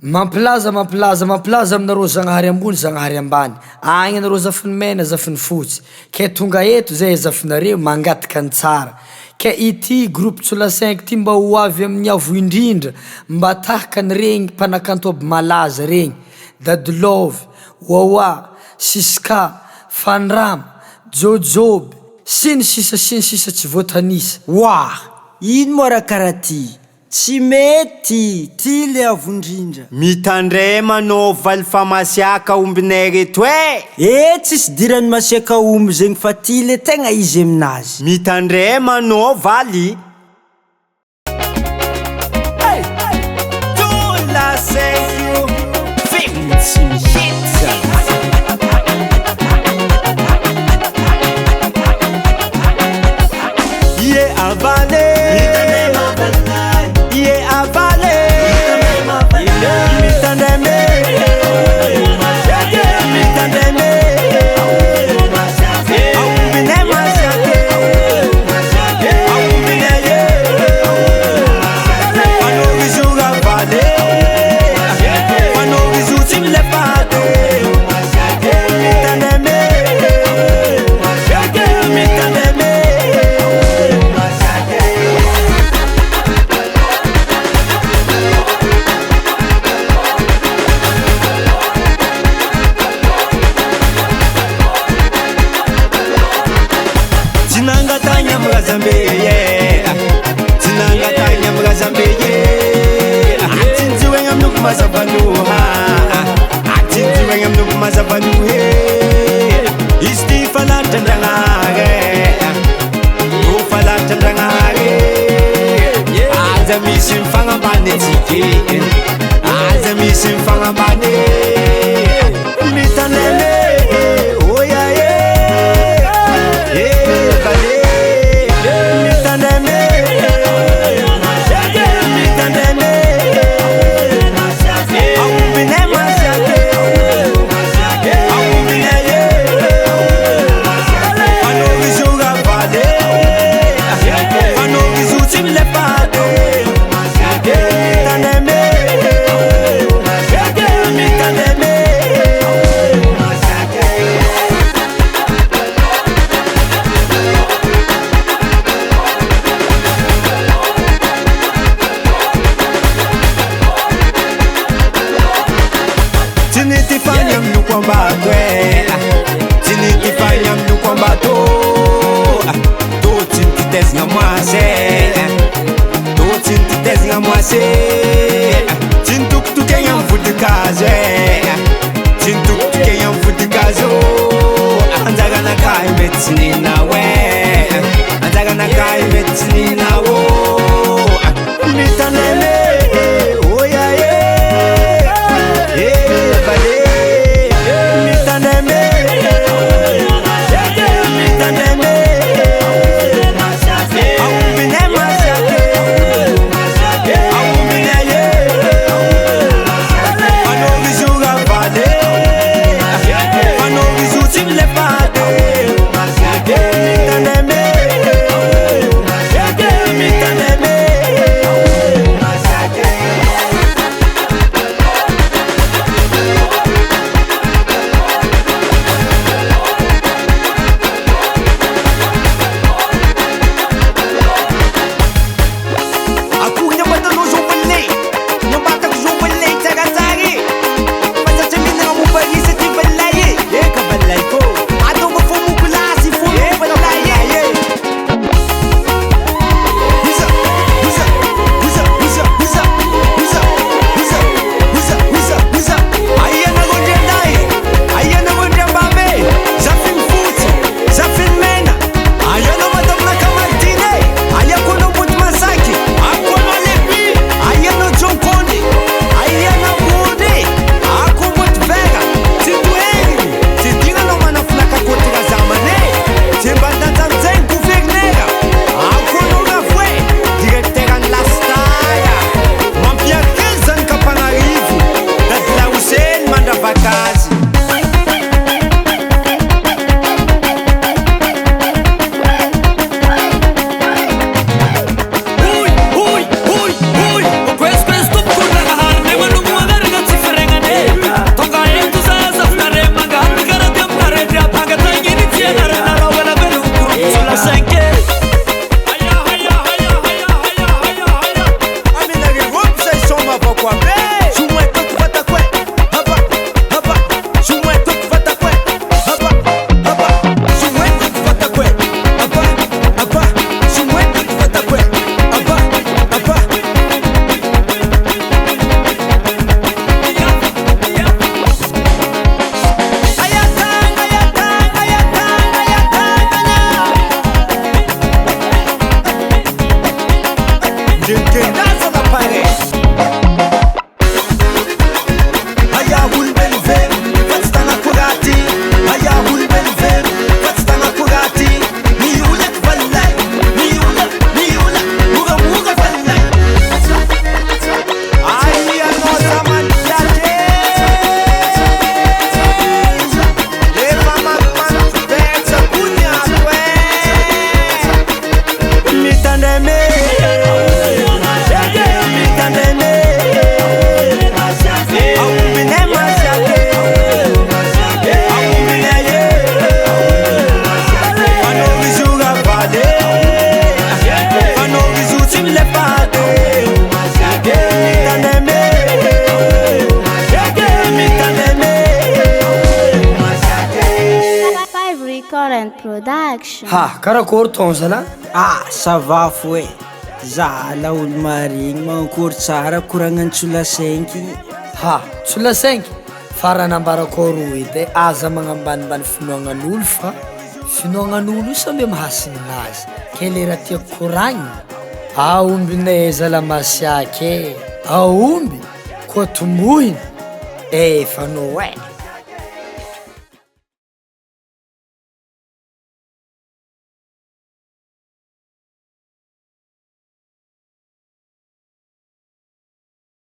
Mampilaza aminareo Zagnahary ambony Zagnahary ambany. Agny anareo zafiny mena zafiny fotsy. Ke tonga eto zay zafinareo mangataka ny tsara. Ke ity groupe Tsola 5 ty mba ho avy amin'ny avo indrindra, mba tahaka ny regny mpanakanto aby malaza regny: Dady Love, Wawa, Siska, Fandrama, Jojoby, siny sisa tsy voatanisa. Wah! Ino moa raha karaha ty? Tsy mety, ty le avondrindra. Mitandrema anao valy fa masiaka ombinay reto tsisy dirany masiaka omby zegny fa ty le tegna izy aminazy. Mitandrema anao valy. Tsola 5 Filming Hits. Avale Mitandrema mitandreme mitandreme aombine masiake aombine ye fanovizuga vale fanovizu simle pade mitandreme mitandreme Five Recording Production. Ha karakory tônzala ça va fouet za la olo marigny mankory tsara koragnantsula 5 ha tsula 5 farany ambarakôry edy aza magnambanimbany finoagnan'olo fa finoagnan'olo io samby mahasignazy ke le raha tiako koragnina aombinay zala masiake aomby koa tombohina fanao